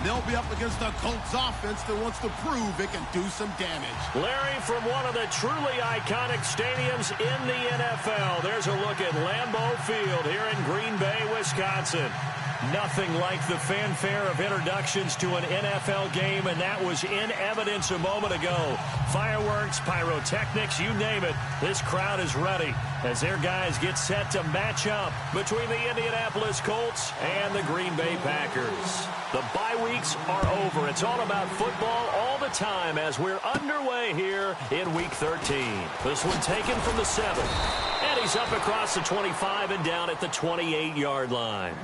they'll be up against a Colts offense that wants to prove it can do some damage. Larry, from one of the truly iconic stadiums in the NFL, there's a look at Lambeau Field here in Green Bay, Wisconsin. Nothing like the fanfare of introductions to an NFL game, and that was in evidence a moment ago. Fireworks, pyrotechnics, you name it. This crowd is ready as their guys get set to match up between the Indianapolis Colts and the Green Bay Packers. The bye weeks are over. It's all about football all the time as we're underway here in Week 13. This one taken from the 7. And he's up across the 25 and down at the 28-yard line.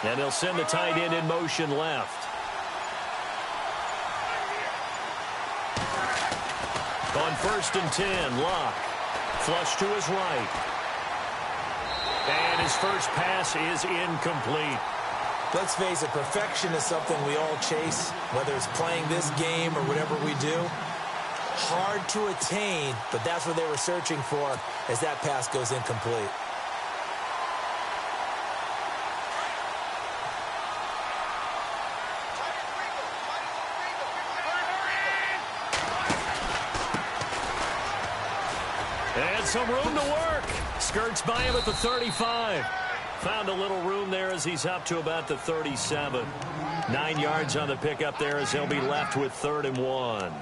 And he'll send the tight end in motion left. On 1st and 10, Locke. Flush to his right. And his first pass is incomplete. Let's face it, perfection is something we all chase, whether it's playing this game or whatever we do. Hard to attain, but that's what they were searching for as that pass goes incomplete. And some room to work. Skirts by him at the 35. Found a little room there as he's up to about the 37. 9 yards on the pickup there as he'll be left with 3rd and 1.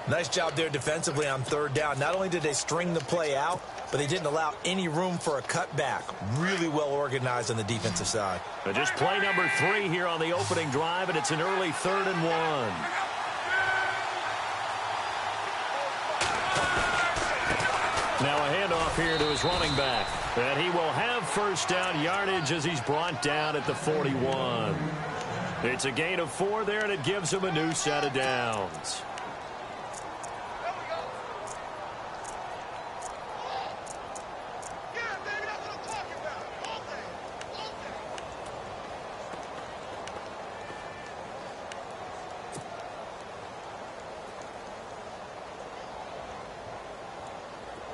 Nice job there defensively on 3rd down. Not only did they string the play out, but they didn't allow any room for a cutback. Really well organized on the defensive side. But just play number 3 here on the opening drive, and it's an early 3rd and 1. Now a handoff here to his running back. And he will have 1st down yardage as he's brought down at the 41. It's a gain of 4 there, and it gives him a new set of downs.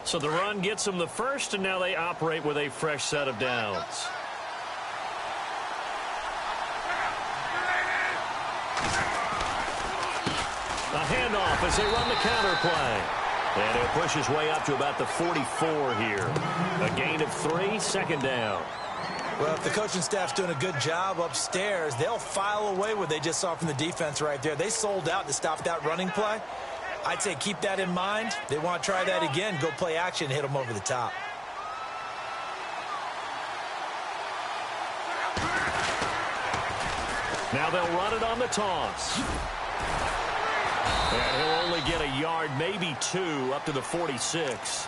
So the run gets them the 1st, and now they operate with a fresh set of downs. A handoff as they run the counter play. And he'll push his way up to about the 44 here. A gain of 3, 2nd down. Well, if the coaching staff's doing a good job upstairs, they'll file away what they just saw from the defense right there. They sold out to stop that running play. I'd say keep that in mind. They want to try that again. Go play action and hit them over the top. Now they'll run it on the toss. And he'll only get a yard, maybe 2, up to the 46.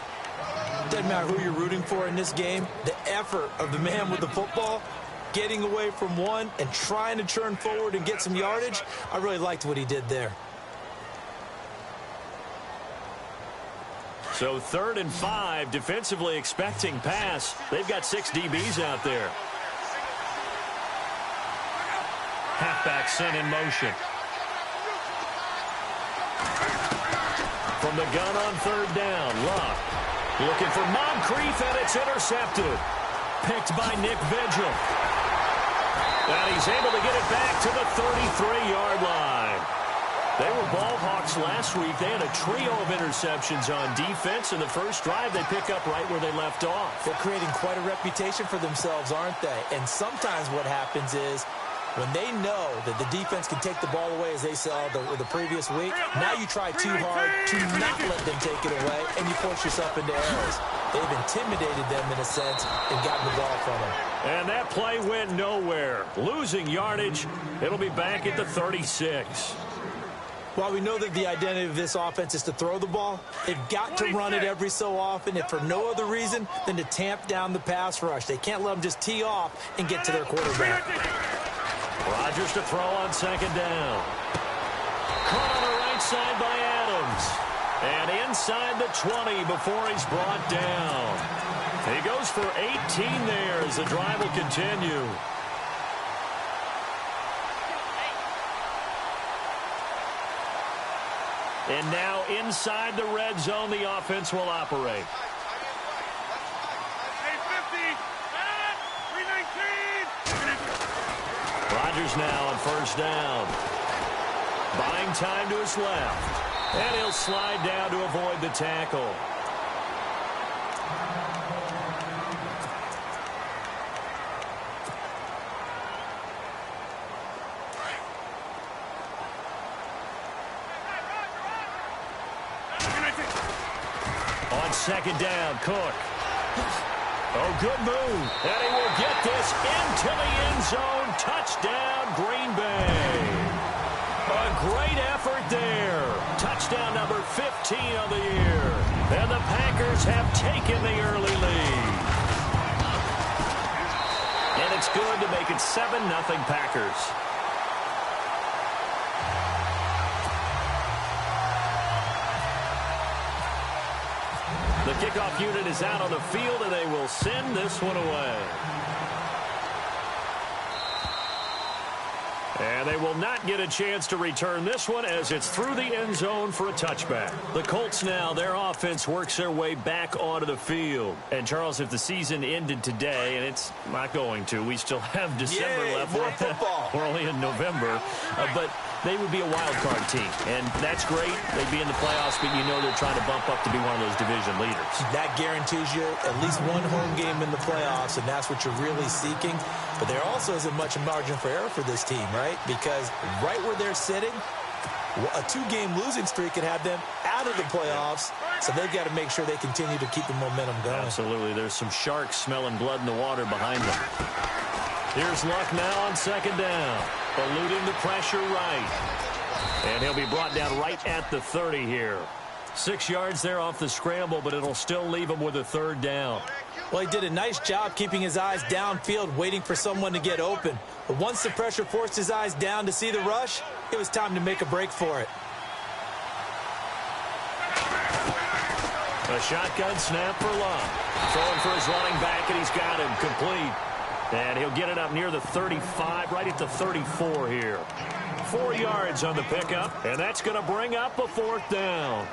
Doesn't matter who you're rooting for in this game. The effort of the man with the football, getting away from one and trying to turn forward and get some yardage, I really liked what he did there. So 3rd and 5, defensively expecting pass. They've got 6 DBs out there. Halfback sent in motion. From the gun on 3rd down, Locke. Looking for Moncrief, and it's intercepted. Picked by Nick Vigil. And he's able to get it back to the 33-yard line. They were ball hawks last week. They had a trio of interceptions on defense. In the first drive, they pick up right where they left off. They're creating quite a reputation for themselves, aren't they? And sometimes what happens is when they know that the defense can take the ball away, as they saw the previous week, now you try too hard to not let them take it away, and you force yourself into errors. They've intimidated them, in a sense, and gotten the ball from them. And that play went nowhere. Losing yardage. It'll be back at the 36. While we know that the identity of this offense is to throw the ball, they've got to run it every so often, if for no other reason than to tamp down the pass rush. They can't let them just tee off and get to their quarterback. Rodgers to throw on second down. Caught on the right side by Adams. And inside the 20 before he's brought down. He goes for 18 there as the drive will continue. And now inside the red zone, the offense will operate. Rodgers now on first down. Buying time to his left. And he'll slide down to avoid the tackle. On second down, Cook. Oh, good move. And he will get this into the end zone. Touchdown, Green Bay. A great effort there. Touchdown number 15 of the year. And the Packers have taken the early lead. And it's good to make it 7-0 Packers. The kickoff unit is out on the field, and they will send this one away. And they will not get a chance to return this one as it's through the end zone for a touchback. The Colts now, their offense works their way back onto the field. And, Charles, if the season ended today, and it's not going to, we still have December left. More football. We're only in November. But they would be a wild card team. And that's great. They'd be in the playoffs, but you know they're trying to bump up to be one of those division leaders. That guarantees you at least one home game in the playoffs, and that's what you're really seeking. But there also isn't much margin for error for this team, right? Because right where they're sitting, a 2-game losing streak could have them out of the playoffs. So they've got to make sure they continue to keep the momentum going. Absolutely. There's some sharks smelling blood in the water behind them. Here's Luck now on second down. Eluding the pressure right. And he'll be brought down right at the 30 here. 6 yards there off the scramble, but it'll still leave him with a third down. Well, he did a nice job keeping his eyes downfield, waiting for someone to get open. But once the pressure forced his eyes down to see the rush, it was time to make a break for it. A shotgun snap for Luck. Throwing for his running back, and he's got him complete. And he'll get it up near the 35, right at the 34 here. 4 yards on the pickup, and that's going to bring up a fourth down.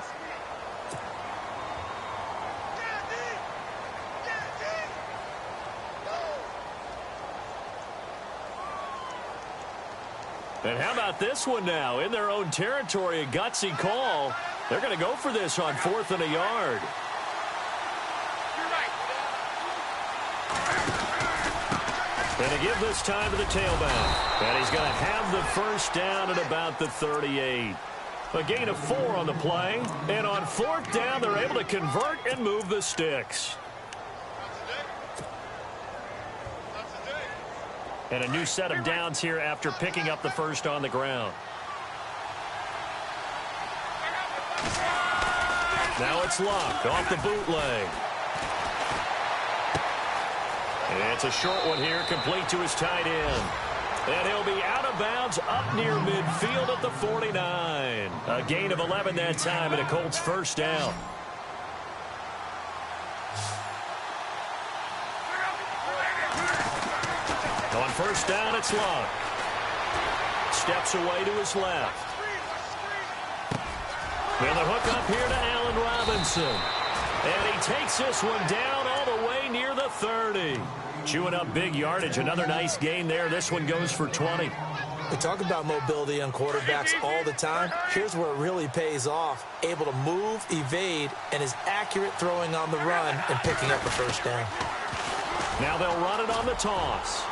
And how about this one now? In their own territory, a gutsy call. They're going to go for this on 4th and a yard. And to give this time to the tailback. And he's going to have the first down at about the 38. A gain of 4 on the play. And on 4th down, they're able to convert and move the sticks. And a new set of downs here after picking up the first on the ground. Now it's Luck off the bootleg. It's a short one here, complete to his tight end. And he'll be out of bounds up near midfield at the 49. A gain of 11 that time and a Colts first down. On first down, it's Luck. Steps away to his left. And the hook up here to Allen Robinson. And he takes this one down all the way near the 30. Chewing up big yardage. Another nice gain there. This one goes for 20. We talk about mobility on quarterbacks all the time. Here's where it really pays off. Able to move, evade, and is accurate throwing on the run and picking up a first down. Now they'll run it on the toss.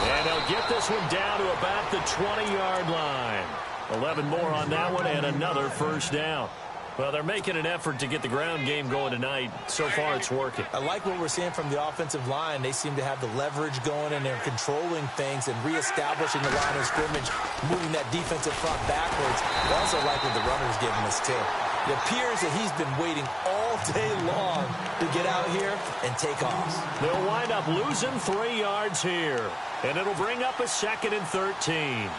And they'll get this one down to about the 20-yard line. 11 more on that one and another first down. Well, they're making an effort to get the ground game going tonight. So far, it's working. I like what we're seeing from the offensive line. They seem to have the leverage going, and they're controlling things and reestablishing the line of scrimmage, moving that defensive front backwards. I also like what the runner's giving us, too. It appears that he's been waiting all day long to get out here and take off. They'll wind up losing 3 yards here, and it'll bring up a 2nd and 13.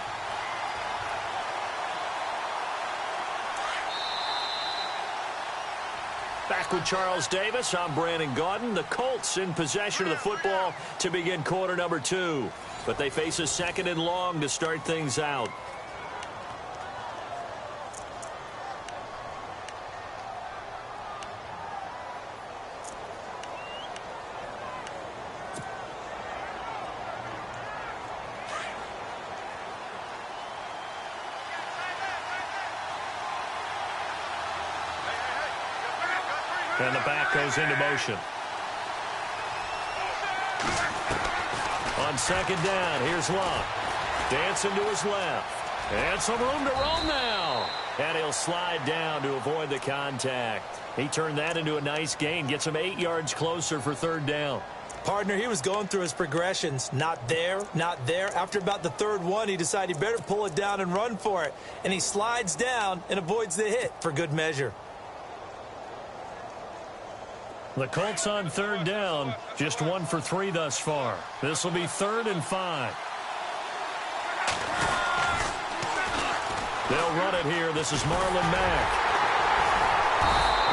Back with Charles Davis, I'm Brandon Gaudin. The Colts in possession of the football to begin quarter number 2. But they face a 2nd and long to start things out. And the back goes into motion. On 2nd down, here's Locke. Dancing to his left. And some room to roam now. And he'll slide down to avoid the contact. He turned that into a nice gain. Gets him 8 yards closer for 3rd down. Partner, he was going through his progressions. Not there, not there. After about the 3rd one, he decided he better pull it down and run for it. And he slides down and avoids the hit for good measure. The Colts on 3rd down, just 1 for 3 thus far. This will be 3rd and 5. They'll run it here. This is Marlon Mack.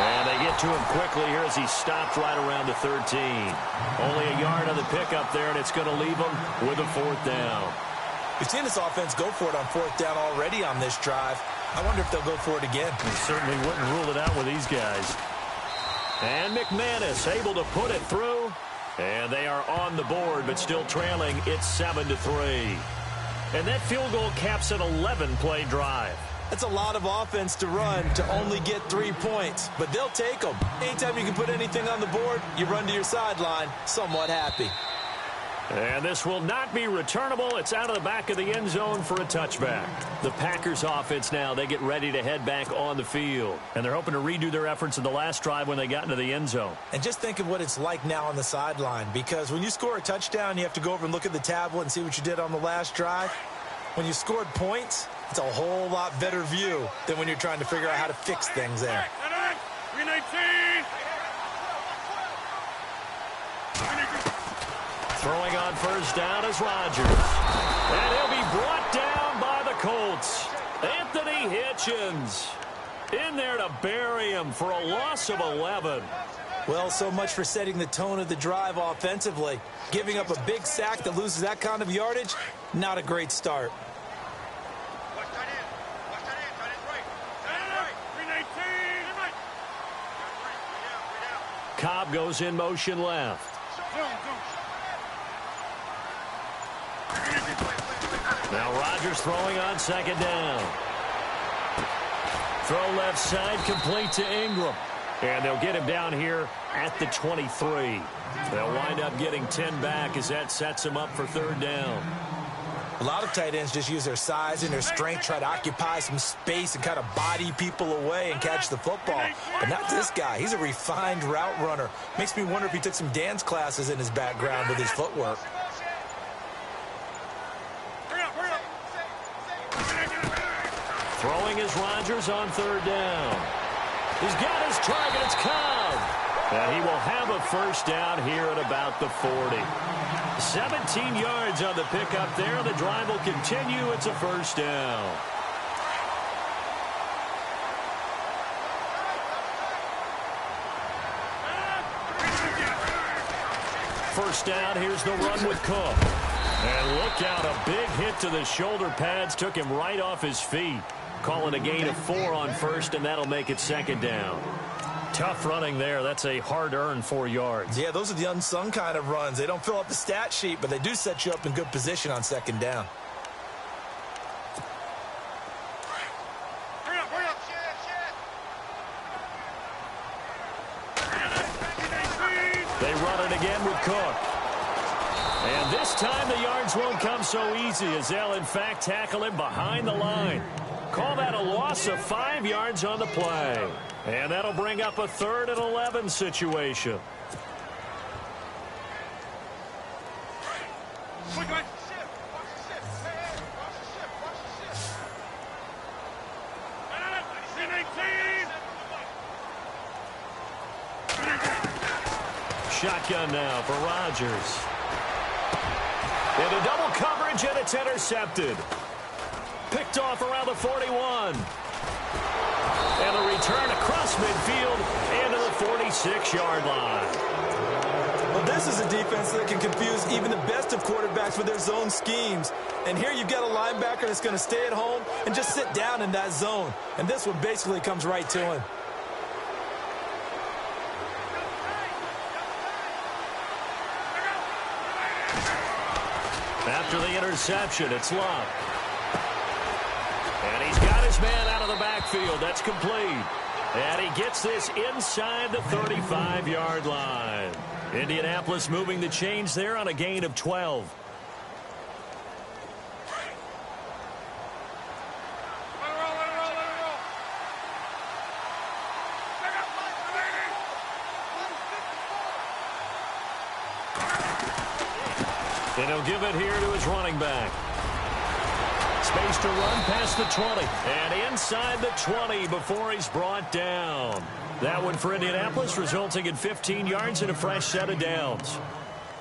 And they get to him quickly here as he stopped right around the 13. Only a yard on the pickup there, and it's going to leave him with a 4th down. We've seen this offense go for it on 4th down already on this drive. I wonder if they'll go for it again. They certainly wouldn't rule it out with these guys. And McManus able to put it through. And they are on the board, but still trailing. It's 7-3. And that field goal caps an 11-play drive. That's a lot of offense to run to only get 3 points. But they'll take them. Anytime you can put anything on the board, you run to your sideline somewhat happy. And this will not be returnable. It's out of the back of the end zone for a touchback. The Packers offense now, they get ready to head back on the field. And they're hoping to redo their efforts in the last drive when they got into the end zone. And just think of what it's like now on the sideline. Because when you score a touchdown, you have to go over and look at the tablet and see what you did on the last drive. When you scored points, it's a whole lot better view than when you're trying to figure out how to fix things there. Throwing on 1st down is Rodgers. And he'll be brought down by the Colts. Anthony Hitchens in there to bury him for a loss of 11. Well, so much for setting the tone of the drive offensively. Giving up a big sack that loses that kind of yardage, not a great start. Cobb goes in motion left. Now Rodgers throwing on 2nd down. Throw left side, complete to Ingram. And they'll get him down here at the 23. They'll wind up getting 10 back as that sets him up for 3rd down. A lot of tight ends just use their size and their strength, try to occupy some space and kind of body people away and catch the football. But not this guy. He's a refined route runner. Makes me wonder if he took some dance classes in his background with his footwork. Throwing is Rodgers on 3rd down. He's got his target. It's Cobb. And he will have a first down here at about the 40. 17 yards on the pickup there. The drive will continue. It's a first down. First down. Here's the run with Cook. And look out. A big hit to the shoulder pads. Took him right off his feet. Calling a gain of 4 on 1st, and that'll make it 2nd down. Tough running there. That's a hard-earned 4 yards. Yeah, those are the unsung kind of runs. They don't fill up the stat sheet, but they do set you up in good position on second down. They run it again with Cook. And this time the yards won't come so easy as they'll, in fact, tackle him behind the line. Call that a loss of 5 yards on the play. And that'll bring up a 3rd and 11 situation. Shotgun now for Rodgers. Into double coverage, and it's intercepted. Picked off around the 41. And a return across midfield into the 46-yard line. Well, this is a defense that can confuse even the best of quarterbacks with their zone schemes. And here you've got a linebacker that's going to stay at home and just sit down in that zone. And this one basically comes right to him. After the interception, it's Love. And he's got his man out of the backfield. That's complete. And he gets this inside the 35-yard line. Indianapolis moving the chains there on a gain of 12. And he'll give it here to his running back. Space to run past the 20. And inside the 20 before he's brought down. That one for Indianapolis, resulting in 15 yards and a fresh set of downs.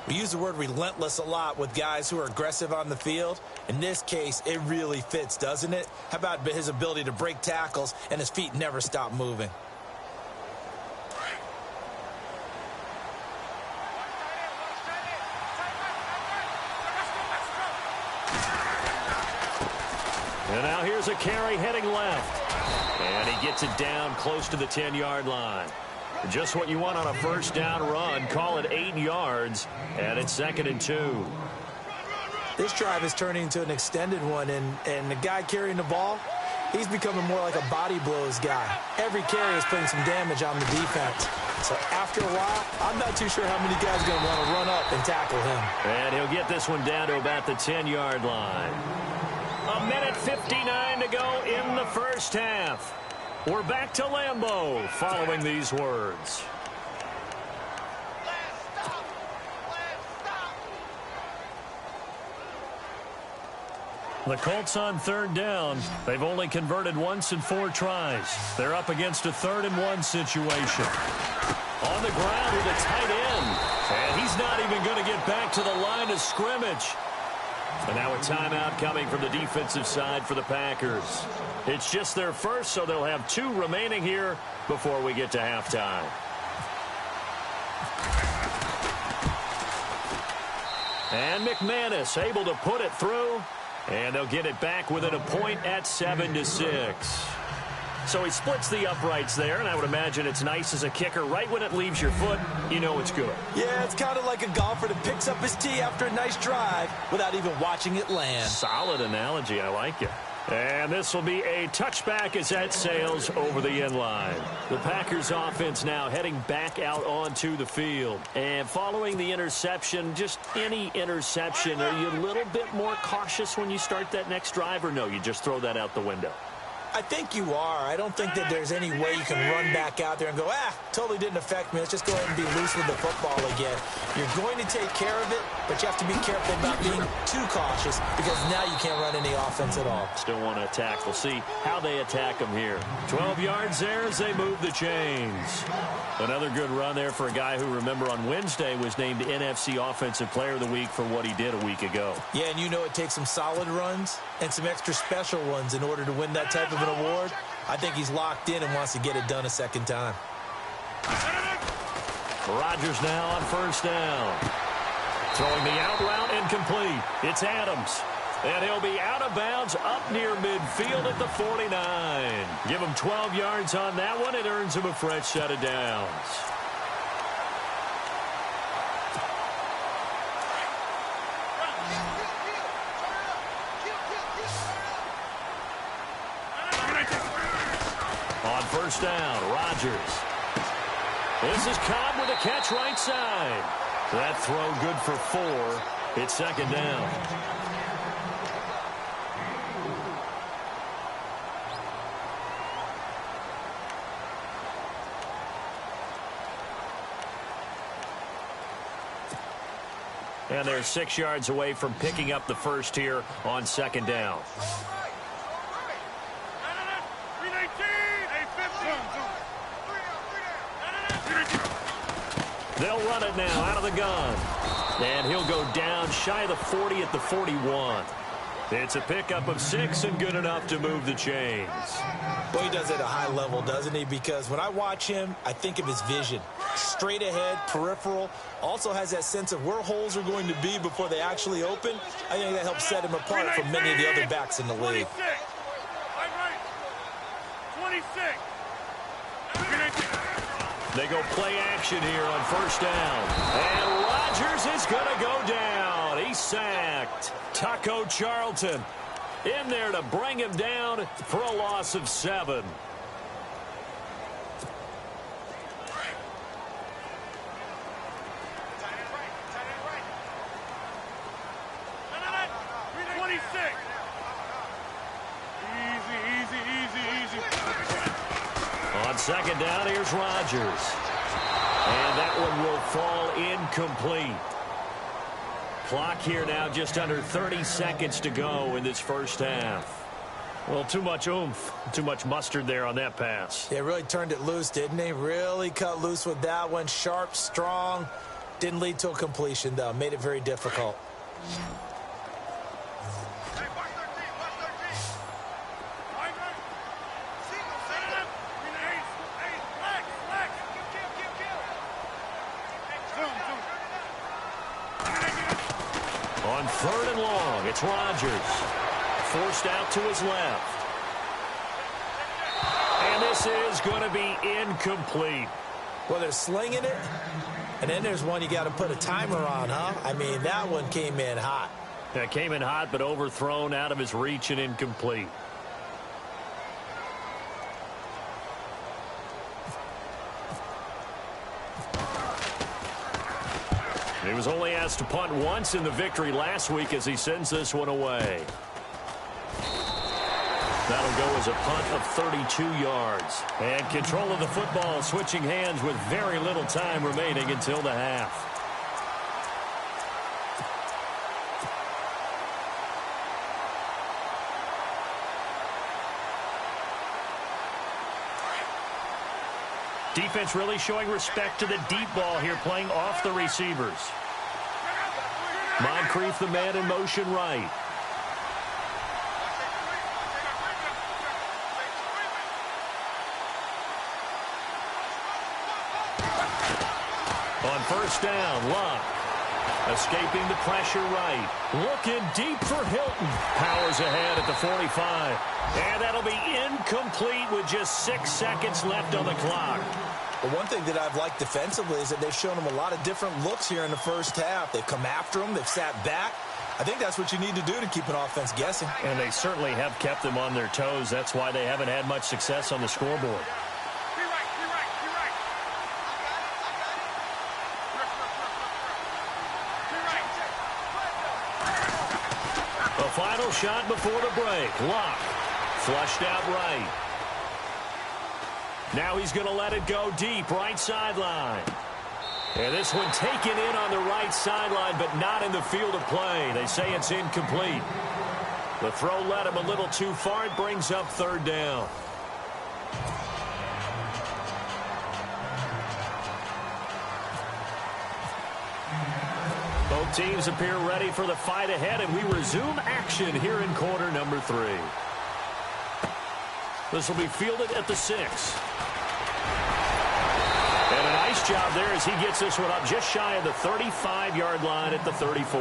We use the word relentless a lot with guys who are aggressive on the field. In this case, it really fits, doesn't it? How about his ability to break tackles and his feet never stop moving? And now here's a carry heading left. And he gets it down close to the 10-yard line. Just what you want on a first down run. Call it 8 yards. And it's 2nd and 2. This drive is turning into an extended one. And the guy carrying the ball, he's becoming more like a body blows guy. Every carry is putting some damage on the defense. So after a while, I'm not too sure how many guys are going to want to run up and tackle him. And he'll get this one down to about the 10-yard line. A minute 59 to go in the first half. We're back to Lambeau following these words. The Colts on 3rd down. They've only converted once in 4 tries. They're up against a 3rd and 1 situation. On the ground with a tight end. And he's not even going to get back to the line of scrimmage. And now a timeout coming from the defensive side for the Packers. It's just their first, so they'll have 2 remaining here before we get to halftime. And McManus able to put it through. And they'll get it back within a point at 7-6. So he splits the uprights there, and I would imagine it's nice as a kicker. Right when it leaves your foot, you know it's good. Yeah, it's kind of like a golfer that picks up his tee after a nice drive without even watching it land. Solid analogy. I like it. And this will be a touchback as that sails over the end line. The Packers offense now heading back out onto the field. And following the interception, just any interception, are you a little bit more cautious when you start that next drive, or no, you just throw that out the window? I think you are. I don't think that there's any way you can run back out there and go, totally didn't affect me. Let's just go ahead and be loose with the football again. You're going to take care of it, but you have to be careful about being too cautious because now you can't run any offense at all. Still want to attack. We'll see how they attack them here. 12 yards there as they move the chains. Another good run there for a guy who, remember, on Wednesday was named NFC Offensive Player of the Week for what he did a week ago. Yeah, and you know it takes some solid runs and some extra special ones in order to win that type of an award. I think he's locked in and wants to get it done a second time. Rodgers now on first down. Throwing the out route incomplete. It's Adams. And he'll be out of bounds up near midfield at the 49. Give him 12 yards on that one. It earns him a fresh set of downs. On first down, Rodgers. This is Cobb with a catch right side. That throw good for 4. It's second down. And they're 6 yards away from picking up the first here on second down. They'll run it now out of the gun. And he'll go down shy of the 40 at the 41. It's a pickup of 6 and good enough to move the chains. Well, he does it at a high level, doesn't he? Because when I watch him, I think of his vision. Straight ahead, peripheral. Also has that sense of where holes are going to be before they actually open. I think that helps set him apart from many of the other backs in the league. 26. They go play action here on first down. And Rodgers is going to go down. He's sacked. Taco Charlton in there to bring him down for a loss of 7. On second down, here's Rodgers. And that one will fall incomplete. Clock here now just under 30 seconds to go in this first half. Well, too much oomph, too much mustard there on that pass. Yeah, really turned it loose, didn't he? Really cut loose with that one. Sharp, strong. Didn't lead to a completion, though. Made it very difficult. On third and long, it's Rodgers. Forced out to his left. And this is going to be incomplete. Well, they're slinging it, and then there's one you got to put a timer on, huh? I mean, that one came in hot. That came in hot, but overthrown out of his reach and incomplete. He was only asked to punt once in the victory last week as he sends this one away. That'll go as a punt of 32 yards. And control of the football switching hands with very little time remaining until the half. Defense really showing respect to the deep ball here, playing off the receivers. Moncrief, the man in motion right. On first down, Luck. Escaping the pressure right. Looking deep for Hilton. Powers ahead at the 45. And that'll be incomplete with just 6 seconds left on the clock. Well, one thing that I've liked defensively is that they've shown them a lot of different looks here in the first half. They've come after them. They've sat back. I think that's what you need to do to keep an offense guessing. And they certainly have kept them on their toes. That's why they haven't had much success on the scoreboard. A final shot before the break. Luck. Flushed out right. Now he's going to let it go deep, right sideline. And this one taken in on the right sideline, but not in the field of play. They say it's incomplete. The throw led him a little too far. It brings up third down. Both teams appear ready for the fight ahead, and we resume action here in quarter number 3. This will be fielded at the 6. And a nice job there as he gets this one up just shy of the 35-yard line at the 34.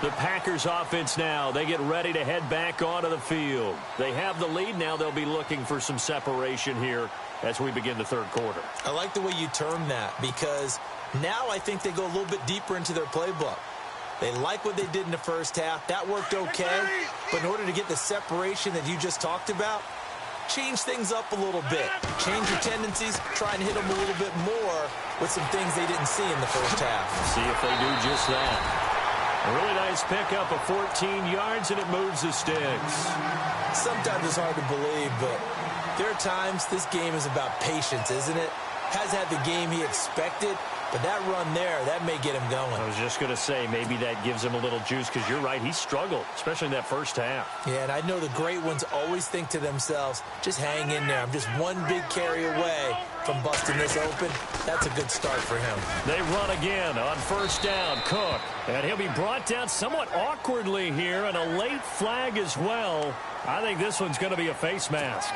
The Packers offense now, they get ready to head back onto the field. They have the lead now. They'll be looking for some separation here as we begin the third quarter. I like the way you term that because now I think they go a little bit deeper into their playbook. They like what they did in the first half. That worked okay. But in order to get the separation that you just talked about, change things up a little bit. Change your tendencies. Try and hit them a little bit more with some things they didn't see in the first half. See if they do just that. A really nice pickup of 14 yards, and it moves the sticks. Sometimes it's hard to believe, but there are times this game is about patience, isn't it? Has had the game he expected, but that run there, that may get him going. I was just going to say, maybe that gives him a little juice, because you're right, he struggled, especially in that first half. Yeah, and I know the great ones always think to themselves, just hang in there. I'm just one big carry away from busting this open. That's a good start for him. They run again on first down. Cook. And he'll be brought down somewhat awkwardly here, and a late flag as well. I think this one's going to be a face mask.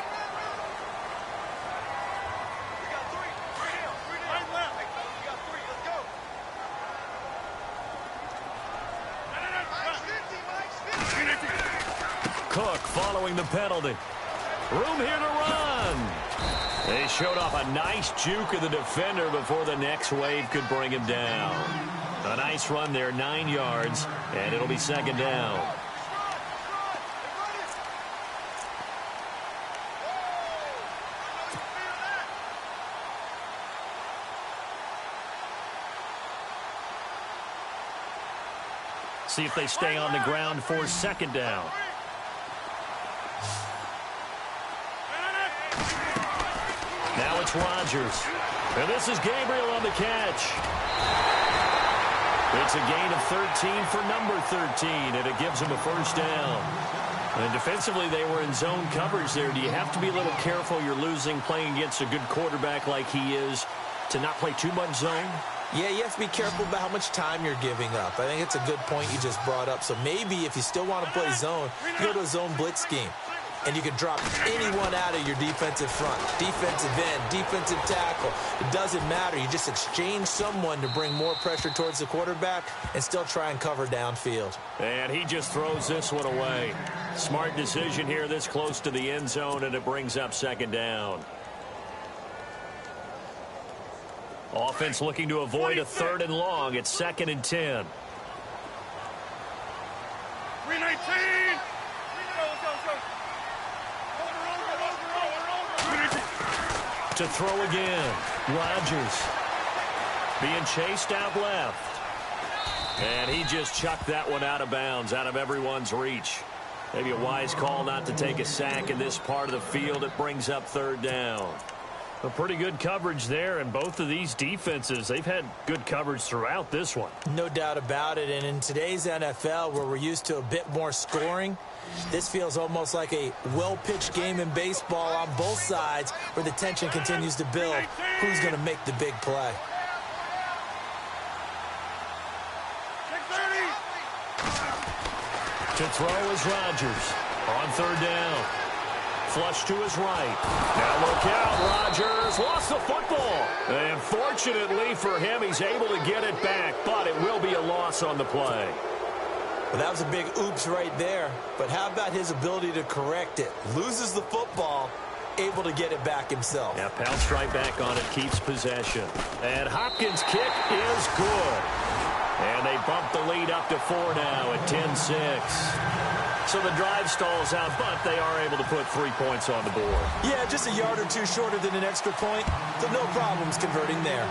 Cook following the penalty. Room here to run. They showed off a nice juke of the defender before the next wave could bring him down. A nice run there, 9 yards, and it'll be second down. See if they stay on the ground for second down. Now it's Rodgers. And this is Gabriel on the catch. It's a gain of 13 for number 13, and it gives him a first down. And defensively, they were in zone coverage there. Do you have to be a little careful? You're losing playing against a good quarterback like he is to not play too much zone? Yeah, you have to be careful about how much time you're giving up. I think it's a good point you just brought up. So maybe if you still want to play zone, you go to a zone blitz scheme. And you can drop anyone out of your defensive front, defensive end, defensive tackle. It doesn't matter. You just exchange someone to bring more pressure towards the quarterback and still try and cover downfield. And he just throws this one away. Smart decision here this close to the end zone, and it brings up second down. Offense looking to avoid a third and long. It's 2nd and 10. 319. To throw again. Rodgers being chased out left. And he just chucked that one out of bounds, out of everyone's reach. Maybe a wise call not to take a sack in this part of the field. It brings up third down. A pretty good coverage there, and both of these defenses, they've had good coverage throughout this one. No doubt about it, and in today's NFL, where we're used to a bit more scoring, this feels almost like a well-pitched game in baseball on both sides where the tension continues to build. Who's going to make the big play? To throw is Rodgers on third down. Flush to his right. Now look out, Rodgers lost the football. And fortunately for him, he's able to get it back, but it will be a loss on the play. Well, that was a big oops right there. But how about his ability to correct it? Loses the football, able to get it back himself. Yeah, pounced right back on it, keeps possession. And Hopkins' kick is good. And they bump the lead up to 4 now at 10-6. So the drive stalls out, but they are able to put 3 points on the board. Yeah, just a yard or two shorter than an extra point, so no problems converting there.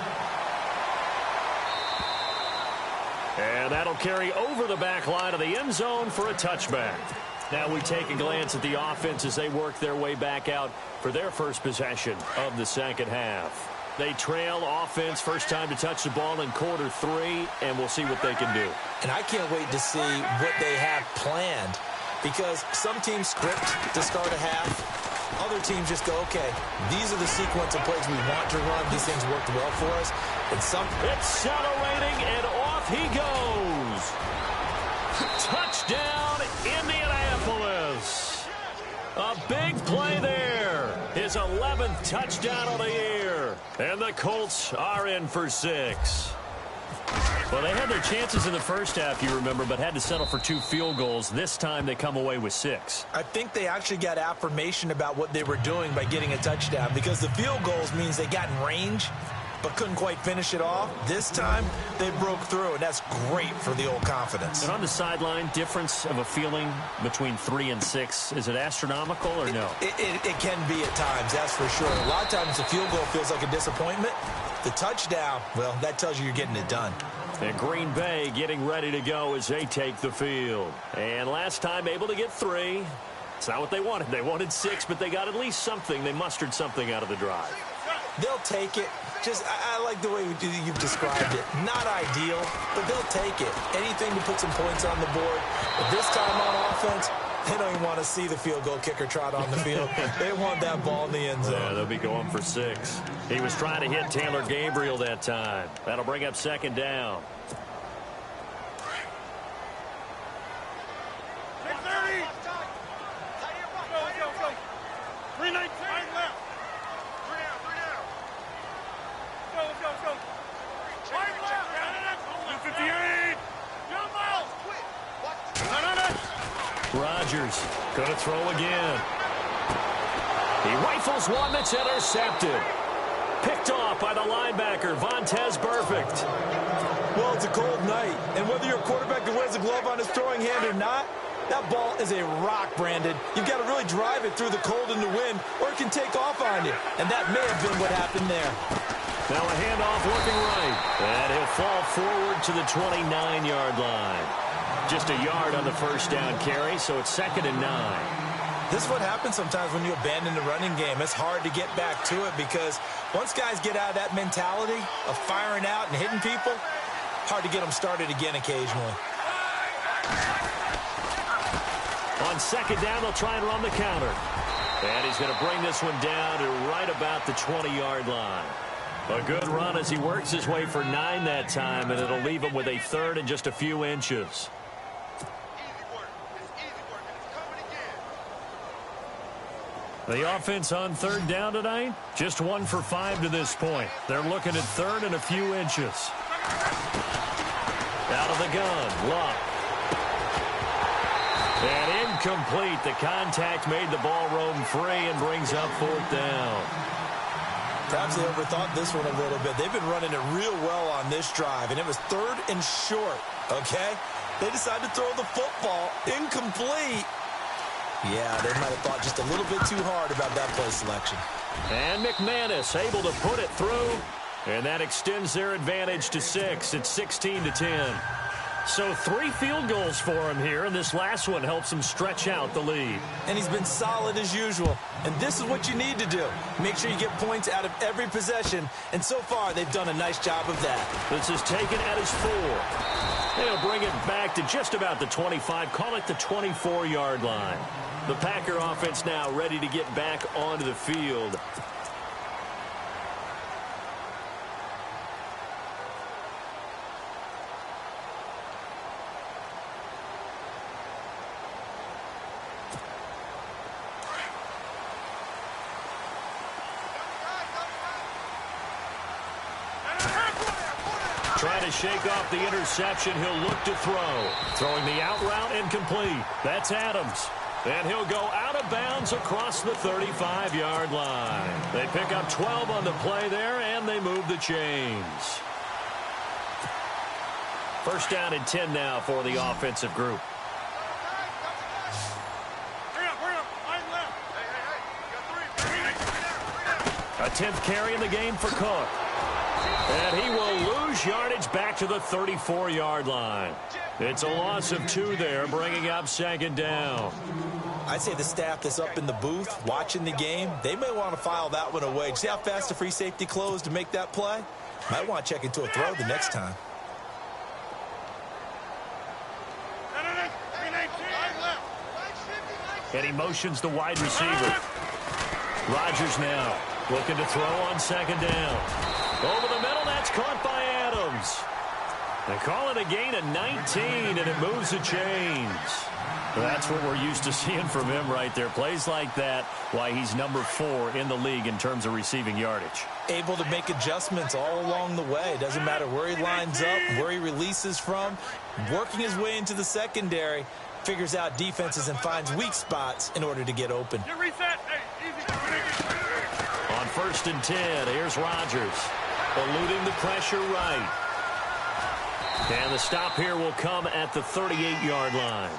And that'll carry over the back line of the end zone for a touchback. Now we take a glance at the offense as they work their way back out for their first possession of the second half. They trail offense, first time to touch the ball in quarter 3, and we'll see what they can do. And I can't wait to see what they have planned, because some teams script to start a half. Other teams just go, okay, these are the sequence of plays we want to run. These things worked well for us. And some... Accelerating, and off he goes. Touchdown, Indianapolis. A big play there. His 11th touchdown of the year. And the Colts are in for 6. Well, they had their chances in the first half, you remember, but had to settle for 2 field goals. This time they come away with 6. I think they actually got affirmation about what they were doing by getting a touchdown, because the field goals means they got in range but couldn't quite finish it off. This time they broke through, and that's great for the old confidence. And on the sideline, difference of a feeling between 3 and 6, is it astronomical or no? It can be at times, that's for sure. A lot of times the field goal feels like a disappointment. The touchdown, well, that tells you you're getting it done. And Green Bay getting ready to go as they take the field. And last time able to get 3. It's not what they wanted. They wanted 6, but they got at least something. They mustered something out of the drive. They'll take it. I like the way you've described it. Not ideal, but they'll take it. Anything to put some points on the board. But this time on offense, they don't even want to see the field goal kicker trot on the field. They want that ball in the end zone. Yeah, they'll be going for 6. He was trying to hit Taylor Gabriel that time. That'll bring up 2nd down. 6:30. 3:19. Left. 3 down. Let's go. 258. Jump out. Rodgers going to throw again. He rifles one that's intercepted. Picked off by the linebacker, Vontaze Burfict. Well, it's a cold night, and whether you're a quarterback that wears a glove on his throwing hand or not, that ball is a rock, Brandon. You've got to really drive it through the cold and the wind, or it can take off on you. And that may have been what happened there. Now a handoff working right. And he'll fall forward to the 29-yard line. Just a yard on the first down carry, so it's 2nd and 9. This is what happens sometimes when you abandon the running game. It's hard to get back to it because once guys get out of that mentality of firing out and hitting people, hard to get them started again occasionally. On 2nd down, they'll try and run the counter. And he's going to bring this one down to right about the 20-yard line. A good run as he works his way for 9 that time, and it'll leave him with a 3rd and just a few inches. The offense on 3rd down tonight, just 1 for 5 to this point. They're looking at 3rd and a few inches. Out of the gun, Luck. And incomplete. The contact made the ball roam free and brings up 4th down. Perhaps they overthought this one a little bit. They've been running it real well on this drive, and it was 3rd and short, okay? They decided to throw the football incomplete. Yeah, they might have thought just a little bit too hard about that play selection. And McManus able to put it through, and that extends their advantage to 6. It's 16-10. So 3 field goals for him here, and this last one helps him stretch out the lead. And he's been solid as usual. And this is what you need to do. Make sure you get points out of every possession. And so far, they've done a nice job of that. This is taken at his 4. They'll bring it back to just about the 25. Call it the 24-yard line. The Packer offense now ready to get back onto the field. Trying to shake off the interception. He'll look to throw. Throwing the out route incomplete. That's Adams. And he'll go out of bounds across the 35-yard line. They pick up 12 on the play there, and they move the chains. 1st down and 10 now for the offensive group. A 10th carry in the game for Cook. And he will lose yardage back to the 34-yard line. It's a loss of 2 there, bringing up 2nd down. I'd say the staff that's up in the booth watching the game, they may want to file that one away. See how fast the free safety closed to make that play? Might want to check into a throw the next time. And he motions the wide receiver. Rodgers now looking to throw on 2nd down. Over the middle, that's caught by Adams. They call it a gain of 19, and it moves the chains. That's what we're used to seeing from him right there. Plays like that, why he's number 4 in the league in terms of receiving yardage. Able to make adjustments all along the way. Doesn't matter where he lines up, where he releases from. Working his way into the secondary, figures out defenses and finds weak spots in order to get open. On 1st and 10, here's Rodgers. Eluding the pressure right. And the stop here will come at the 38-yard line.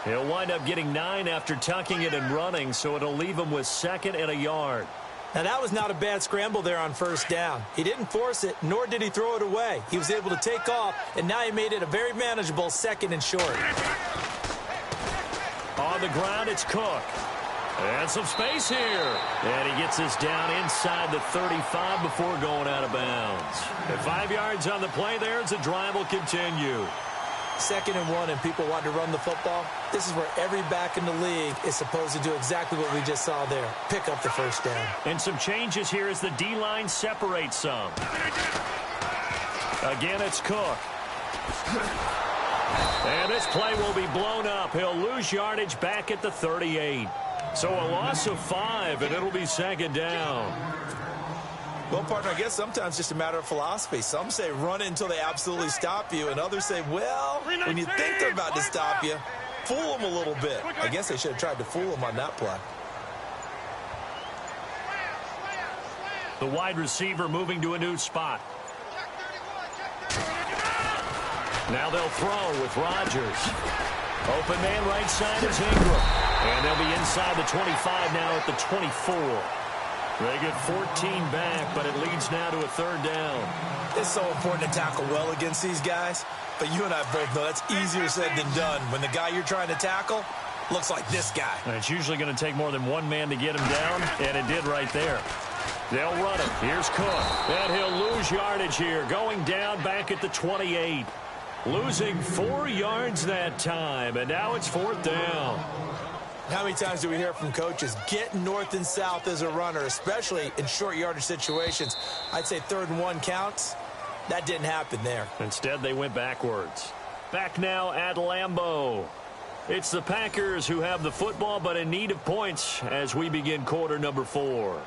He'll wind up getting 9 after tucking it and running, so it'll leave him with 2nd and a yard. Now, that was not a bad scramble there on 1st down. He didn't force it, nor did he throw it away. He was able to take off, and now he made it a very manageable 2nd and short. On the ground, it's Cook. And some space here. And he gets this down inside the 35 before going out of bounds. And 5 yards on the play there as the drive will continue. 2nd and 1, and people want to run the football. This is where every back in the league is supposed to do exactly what we just saw there. Pick up the 1st down. And some changes here as the D-line separates some. Again, it's Cook. And this play will be blown up. He'll lose yardage back at the 38. So a loss of 5, and it'll be 2nd down. Well, partner, I guess sometimes just a matter of philosophy. Some say run it until they absolutely stop you, and others say, well, when you think they're about to stop you, fool them a little bit. I guess they should have tried to fool them on that play. The wide receiver moving to a new spot. Now they'll throw with Rodgers. Open man right side is Ingram. And they'll be inside the 25 now at the 24. They get 14 back, but it leads now to a 3rd down. It's so important to tackle well against these guys, but you and I both know that's easier said than done when the guy you're trying to tackle looks like this guy. And it's usually going to take more than one man to get him down, and it did right there. They'll run it. Here's Cook. And he'll lose yardage here, going down back at the 28. Losing 4 yards that time, and now it's 4th down. How many times do we hear from coaches, get north and south as a runner, especially in short yardage situations? I'd say 3rd and 1 counts. That didn't happen there. Instead, they went backwards. Back now at Lambeau. It's the Packers who have the football, but in need of points as we begin quarter number 4.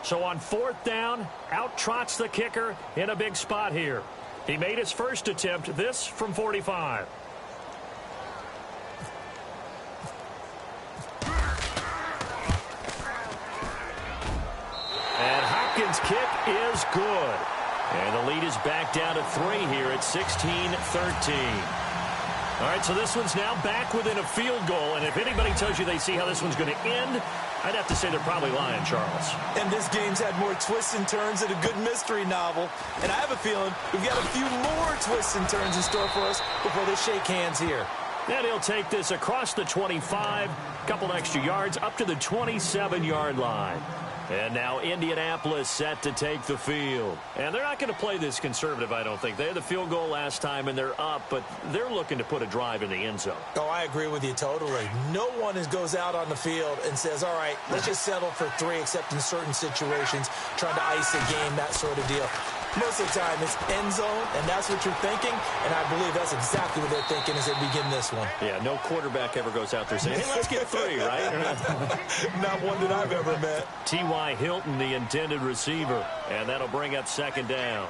So on 4th down, out trots the kicker in a big spot here. He made his first attempt, this from 45. And Hopkins' kick is good. And the lead is back down to 3 here at 16-13. All right, so this one's now back within a field goal. And if anybody tells you they see how this one's going to end, I'd have to say they're probably lying, Charles. And this game's had more twists and turns than a good mystery novel. And I have a feeling we've got a few more twists and turns in store for us before they shake hands here. And he'll take this across the 25, couple extra yards, up to the 27-yard line. And now Indianapolis set to take the field. And they're not going to play this conservative, I don't think. They had the field goal last time, and they're up, but they're looking to put a drive in the end zone. Oh, I agree with you totally. No one goes out on the field and says, all right, let's just settle for 3, except in certain situations, trying to ice a game, that sort of deal. Most of the time, it's end zone, and that's what you're thinking, and I believe that's exactly what they're thinking as they begin this one. Yeah, no quarterback ever goes out there saying, hey, let's get 3, right? Not one that I've ever met. T.Y. Hilton, the intended receiver, and that'll bring up 2nd down.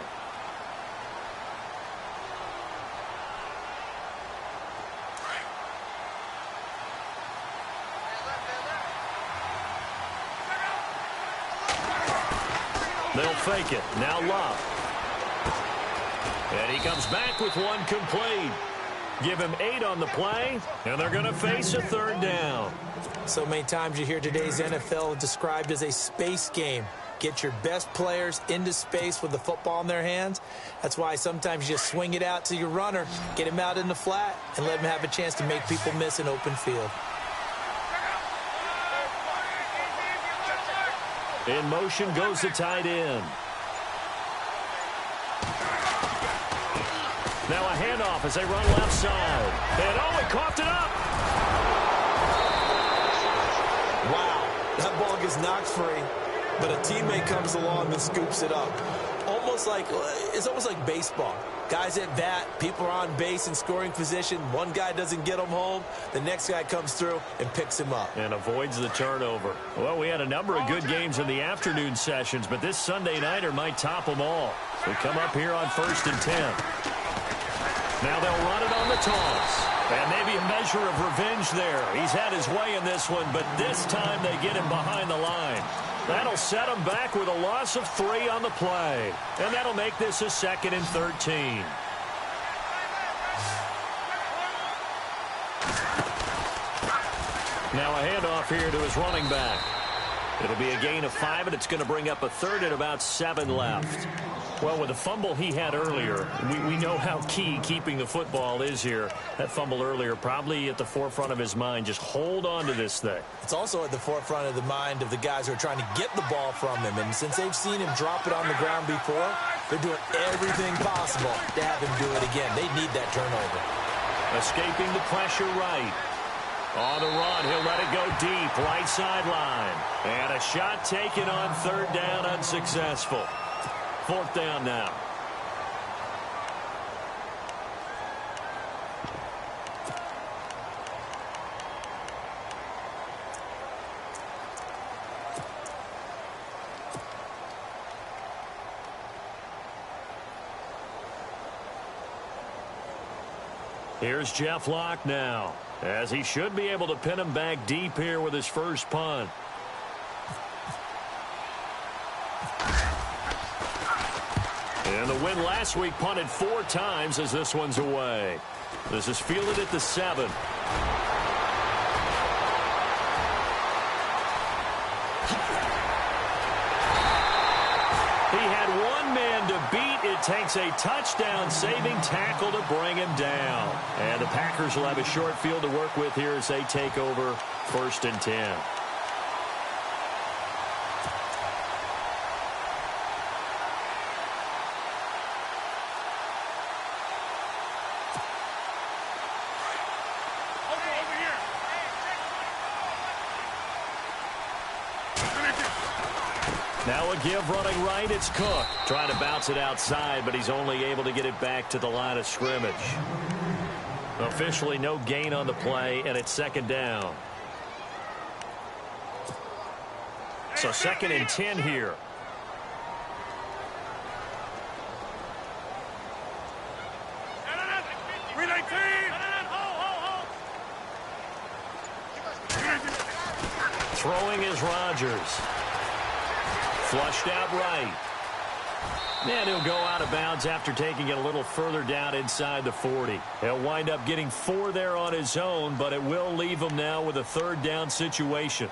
They'll fake it. Now Love. And he comes back with one complete. Give him 8 on the play, and they're going to face a 3rd down. So many times you hear today's NFL described as a space game. Get your best players into space with the football in their hands. That's why sometimes you just swing it out to your runner, get him out in the flat, and let him have a chance to make people miss an open field. In motion goes the tight end. Now a handoff as they run left side. And oh, he coughed it up. Wow, that ball gets knocked free. but a teammate comes along and scoops it up. It's almost like baseball. Guys at bat, people are on base in scoring position. One guy doesn't get him home. The next guy comes through and picks him up. And avoids the turnover. Well, we had a number of good games in the afternoon sessions, but this Sunday nighter might top them all. So we come up here on 1st and 10. Now they'll run it on the toss. And maybe a measure of revenge there. He's had his way in this one, but this time they get him behind the line. That'll set him back with a loss of 3 on the play. And that'll make this a 2nd and 13. Now a handoff here to his running back. It'll be a gain of 5, and it's going to bring up a 3rd and about 7 left. Well, with the fumble he had earlier, we know how key keeping the football is here. That fumble earlier probably at the forefront of his mind. Just hold on to this thing. It's also at the forefront of the mind of the guys who are trying to get the ball from him. And since they've seen him drop it on the ground before, they're doing everything possible to have him do it again. They need that turnover. Escaping the pressure right. On the run, he'll let it go deep, right sideline. And a shot taken on 3rd down, unsuccessful. 4th down now. Here's Jeff Locke now, as he should be able to pin him back deep here with his first punt. And the win last week punted 4 times as this one's away. This is fielded at the 7. He had one man to beat. It takes a touchdown-saving tackle to bring him down. And the Packers will have a short field to work with here as they take over 1st and 10. Now a give running right. It's Cook. Trying to bounce it outside, but he's only able to get it back to the line of scrimmage. Officially no gain on the play, and it's 2nd down. So 2nd and 10 here. Throwing is Rodgers. Flushed out right. And he'll go out of bounds after taking it a little further down inside the 40. He'll wind up getting 4 there on his own, but it will leave him now with a 3rd down situation.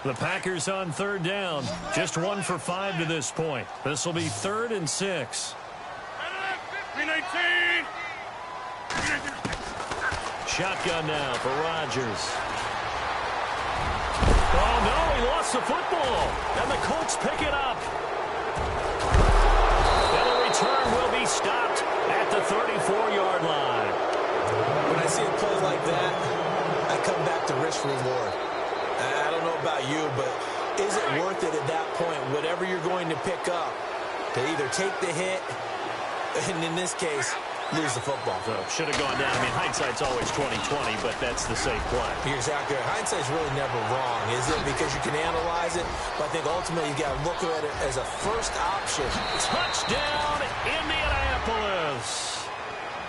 The Packers on 3rd down. Just 1 for 5 to this point. This will be 3rd and 6. Shotgun now for Rodgers. Oh, no, he lost the football. And the Colts pick it up. And the return will be stopped at the 34-yard line. When I see a play like that, I come back to risk reward. I don't know about you, but is it worth it at that point, whatever you're going to pick up, to either take the hit, and in this case, lose the football? So should have gone down. I mean, hindsight's always 20/20, but that's the safe play. You're exactly right. Hindsight's really never wrong, is it? Because you can analyze it, but I think ultimately you got to look at it as a first option. Touchdown, Indianapolis.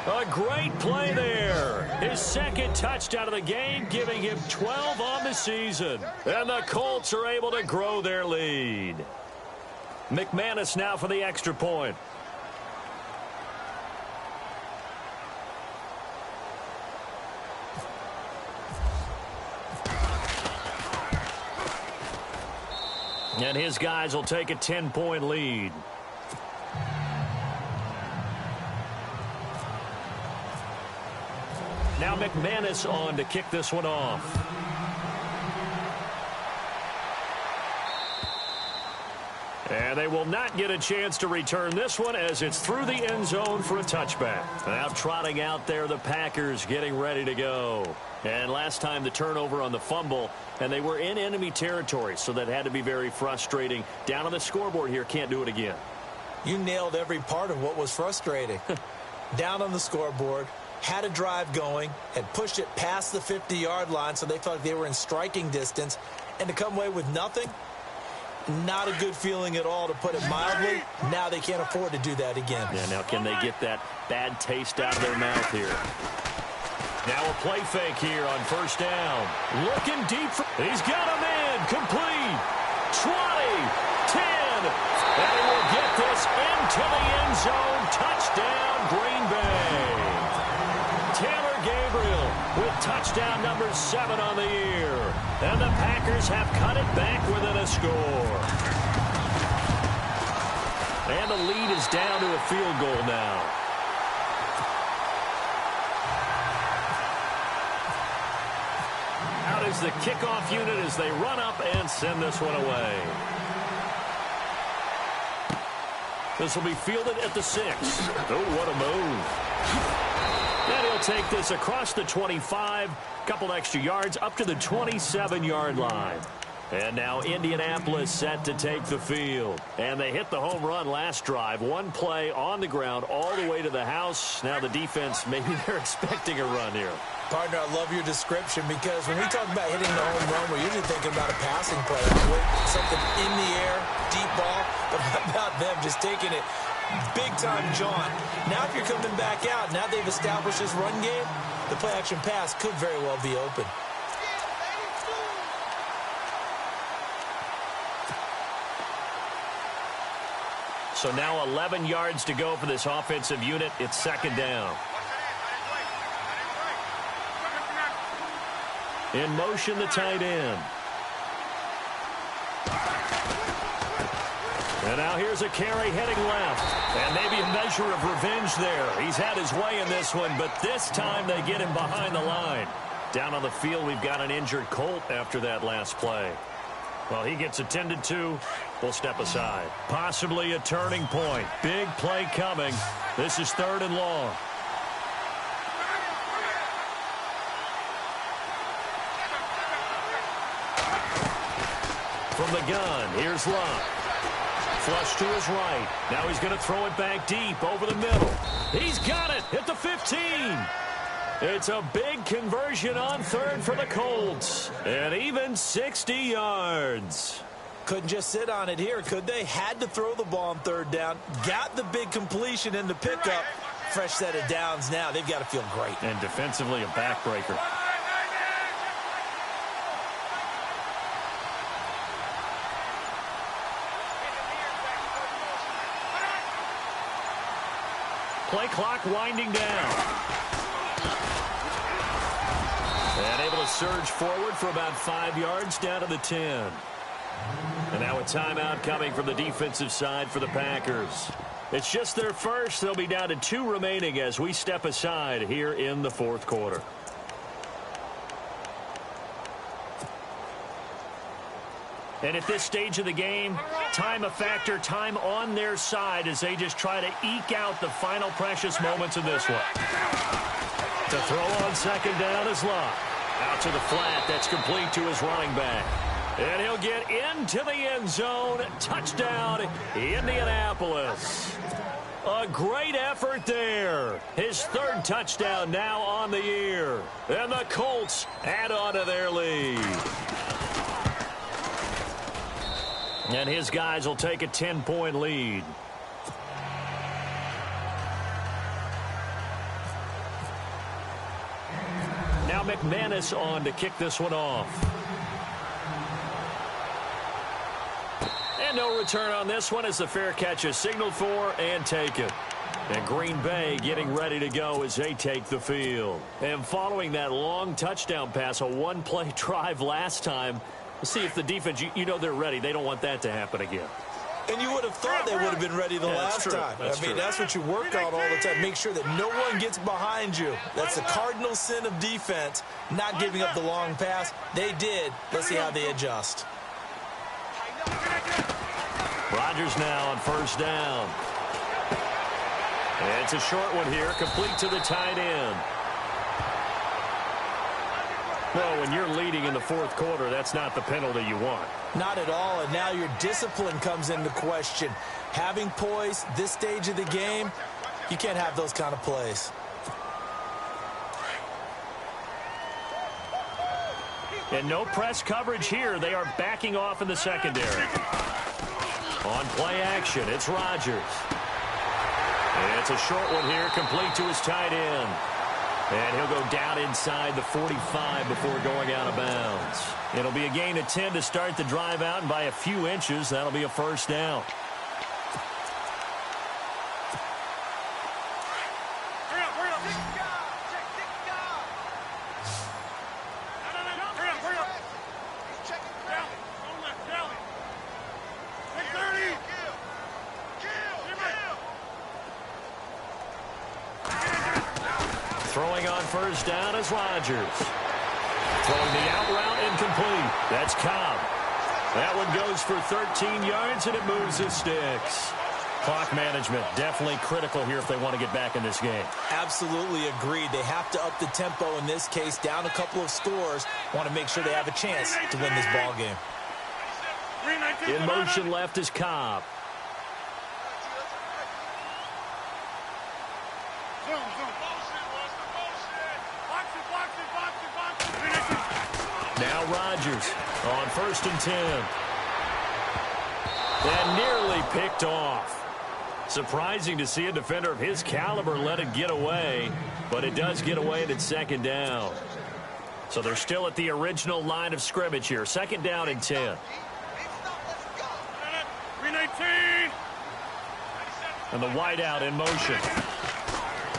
A great play there. His 2nd touchdown of the game, giving him 12 on the season. And the Colts are able to grow their lead. McManus now for the extra point. And his guys will take a 10-point lead. Now McManus on to kick this one off. And they will not get a chance to return this one as it's through the end zone for a touchback. Now trotting out there, the Packers getting ready to go. And last time the turnover on the fumble, and they were in enemy territory, so that had to be very frustrating. Down on the scoreboard here, can't do it again. You nailed every part of what was frustrating. Down on the scoreboard, had a drive going, had pushed it past the 50-yard line so they felt like they were in striking distance, and to come away with nothing, not a good feeling at all, to put it mildly. Now they can't afford to do that again. Yeah, now can they get that bad taste out of their mouth here? Now a play fake here on first down. Looking deep. He's got a man. Complete. 20. 10. And he will get this into the end zone. Touchdown, Green Bay. Taylor Gabriel with touchdown number 7 on the year. And the Packers have cut it back within a score. And the lead is down to a field goal now. Out is the kickoff unit as they run up and send this one away. This will be fielded at the 6. Oh, what a move. And he'll take this across the 25, couple extra yards up to the 27-yard line. And now Indianapolis set to take the field. And they hit the home run last drive. One play on the ground all the way to the house. Now the defense, maybe they're expecting a run here. Partner, I love your description, because when we talk about hitting the home run, we're usually thinking about a passing play. Something in the air, deep ball. But how about them just taking it big-time jaunt? Now if you're coming back out, now they've established this run game, the play-action pass could very well be open. So now 11 yards to go for this offensive unit. It's second down. In motion, the tight end. And now here's a carry heading left. And maybe a measure of revenge there. He's had his way in this one, but this time they get him behind the line. Down on the field, we've got an injured Colt after that last play. Well, he gets attended to. We'll step aside. Possibly a turning point. Big play coming. This is 3rd and long. From the gun, here's Love. Flush to his right. Now he's going to throw it back deep over the middle. He's got it at the 15. It's a big conversion on 3rd for the Colts. And even 60 yards. Couldn't just sit on it here, could they? Had to throw the ball on 3rd down. Got the big completion in the pickup. Fresh set of downs now. They've got to feel great. And defensively, a backbreaker. Play clock winding down. And able to surge forward for about 5 yards down to the 10. And now a timeout coming from the defensive side for the Packers. It's just their first. They'll be down to 2 remaining as we step aside here in the 4th quarter. And at this stage of the game, time a factor, time on their side as they just try to eke out the final precious moments of this one. To throw on second down is Love. Out to the flat, that's complete to his running back. And he'll get into the end zone. Touchdown, Indianapolis. A great effort there. His 3rd touchdown now on the year. And the Colts add on to their lead. And his guys will take a 10-point lead. Now McManus on to kick this one off. And no return on this one as the fair catch is signaled for and taken. And Green Bay getting ready to go as they take the field. And following that long touchdown pass, a one-play drive last time, let's see if the defense, you know they're ready. They don't want that to happen again. And you would have thought they would have been ready the last time. I mean, that's what you work on all the time. Make sure that no one gets behind you. That's the cardinal sin of defense, not giving up the long pass. They did. Let's see how they adjust. Rodgers now on first down. And it's a short one here, complete to the tight end. Well, when you're leading in the fourth quarter, that's not the penalty you want. Not at all, and now your discipline comes into question. Having poise this stage of the game, you can't have those kind of plays. And no press coverage here. They are backing off in the secondary. On play action, it's Rodgers. And it's a short one here, complete to his tight end. And he'll go down inside the 45 before going out of bounds. It'll be a gain of 10 to start the drive out, and by a few inches, that'll be a first down. Throwing on first down is Rodgers. Throwing the out route incomplete. That's Cobb. That one goes for 13 yards, and it moves his sticks. Clock management definitely critical here if they want to get back in this game. Absolutely agreed. They have to up the tempo in this case, down a couple of scores. Want to make sure they have a chance to win this ball game. In motion left is Cobb. Now Rodgers on first and 10. And nearly picked off. Surprising to see a defender of his caliber let it get away, but it does get away and it's second down. So they're still at the original line of scrimmage here. Second down and 10. 319. And the wideout in motion.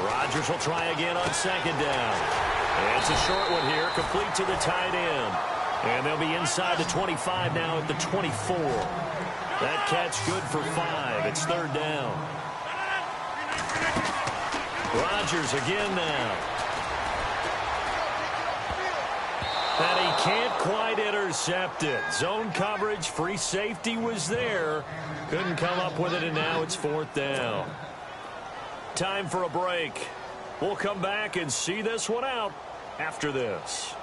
Rodgers will try again on second down. And it's a short one here, complete to the tight end. And they'll be inside the 25 now at the 24. That catch good for 5. It's third down. Rodgers again now. And he can't quite intercept it. Zone coverage, free safety was there. Couldn't come up with it, and now it's fourth down. Time for a break. We'll come back and see this one out after this.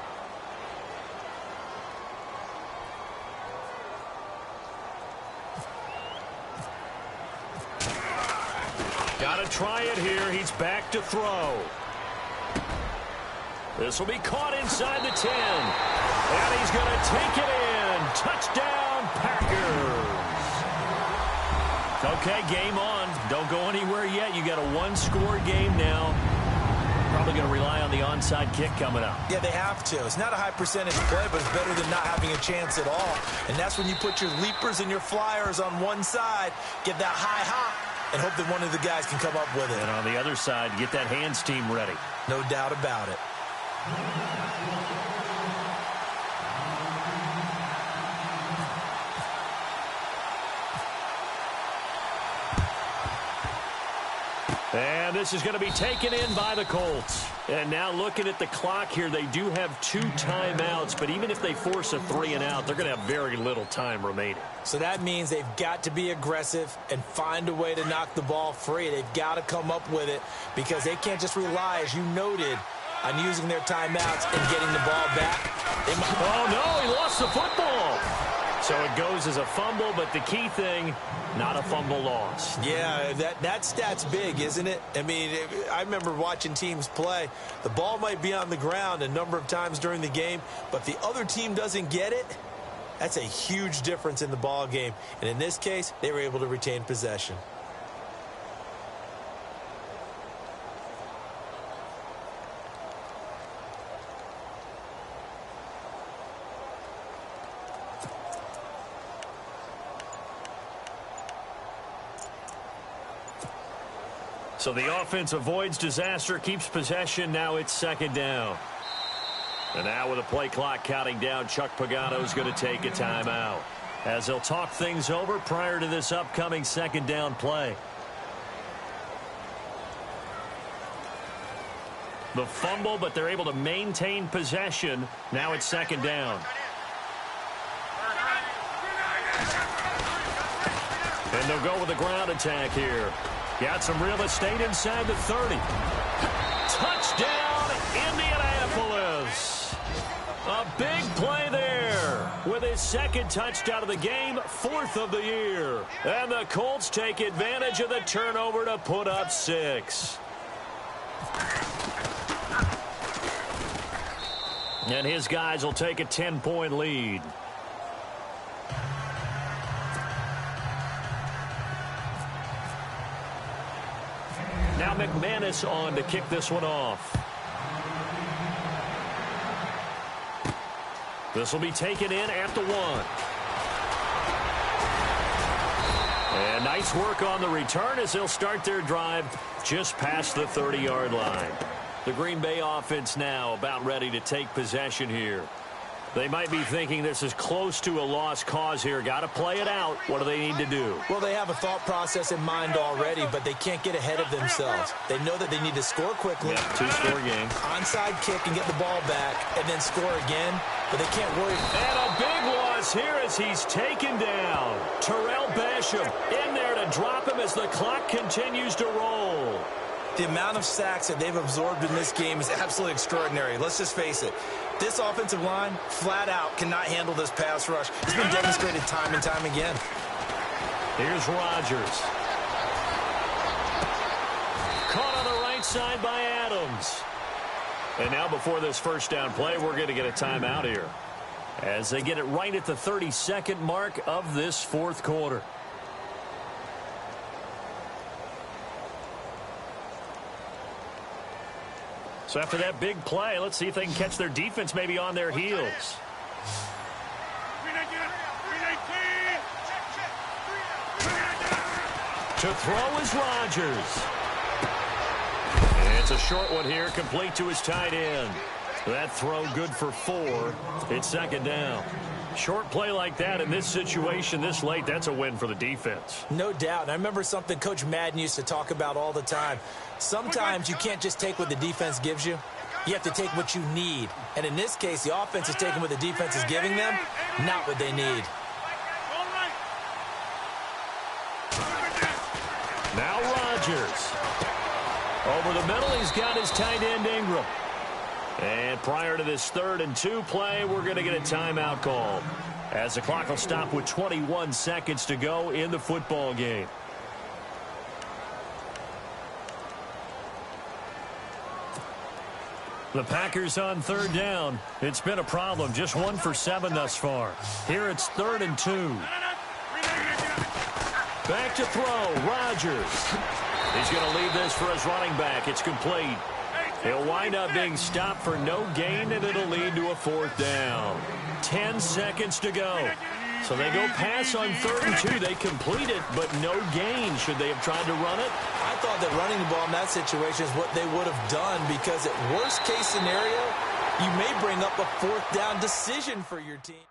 Got to try it here. He's back to throw. This will be caught inside the 10. And he's going to take it in. Touchdown, Packers. Okay, game on. Don't go anywhere yet. You got a one-score game now. Probably going to rely on the onside kick coming up. Yeah, they have to. It's not a high percentage play, but it's better than not having a chance at all. And that's when you put your leapers and your flyers on one side, get that high hop, and hope that one of the guys can come up with it. And on the other side, get that hands team ready. No doubt about it. And this is going to be taken in by the Colts. And now looking at the clock here, they do have 2 timeouts, but even if they force a 3-and-out, they're going to have very little time remaining. So that means they've got to be aggressive and find a way to knock the ball free. They've got to come up with it because they can't just rely, as you noted, on using their timeouts and getting the ball back. Oh, no, he lost the football. So it goes as a fumble, but the key thing, not a fumble loss. Yeah, that stat's big, isn't it? I mean, I remember watching teams play. The ball might be on the ground a number of times during the game, but if the other team doesn't get it, that's a huge difference in the ball game. And in this case, they were able to retain possession. So the offense avoids disaster, keeps possession. Now it's second down. And now with the play clock counting down, Chuck Pagano's going to take a timeout as they'll talk things over prior to this upcoming second down play. The fumble, but they're able to maintain possession. Now it's second down. And they'll go with a ground attack here. Got some real estate inside the 30. Touchdown, Indianapolis. A big play there with his second touchdown of the game, fourth of the year. And the Colts take advantage of the turnover to put up 6. And his guys will take a 10-point lead. Now McManus on to kick this one off. This will be taken in at the 1. And nice work on the return as they'll start their drive just past the 30-yard line. The Green Bay offense now about ready to take possession here. They might be thinking this is close to a lost cause here. Got to play it out. What do they need to do? Well, they have a thought process in mind already, but they can't get ahead of themselves. They know that they need to score quickly. Yep, two-score game. Onside kick and get the ball back and then score again, but they can't worry. And a big loss here as he's taken down. Terrell Basham in there to drop him as the clock continues to roll. The amount of sacks that they've absorbed in this game is absolutely extraordinary. Let's just face it. This offensive line, flat out, cannot handle this pass rush. It's been demonstrated time and time again. Here's Rodgers. Caught on the right side by Adams. And now before this first down play, we're going to get a timeout here as they get it right at the 32nd mark of this fourth quarter. So after that big play, let's see if they can catch their defense maybe on their heels. To throw is Rodgers. And it's a short one here, complete to his tight end. That throw good for 4. It's second down. Short play like that in this situation this late, that's a win for the defense. No doubt. And I remember something Coach Madden used to talk about all the time. Sometimes you can't just take what the defense gives you. You have to take what you need. And in this case, the offense is taking what the defense is giving them, not what they need. Now Rodgers. Over the middle, he's got his tight end Ingram. And prior to this 3rd and 2 play, we're going to get a timeout call as the clock will stop with 21 seconds to go in the football game. The Packers on 3rd down. It's been a problem. Just 1 for 7 thus far. Here it's 3rd and 2. Back to throw. Rodgers. He's going to leave this for his running back. It's complete. He'll wind up being stopped for no gain, and it'll lead to a 4th down. 10 seconds to go. So they go pass on 3rd and 2. They complete it, but no gain. Should they have tried to run it? I thought that running the ball in that situation is what they would have done, because at worst case scenario, you may bring up a 4th down decision for your team.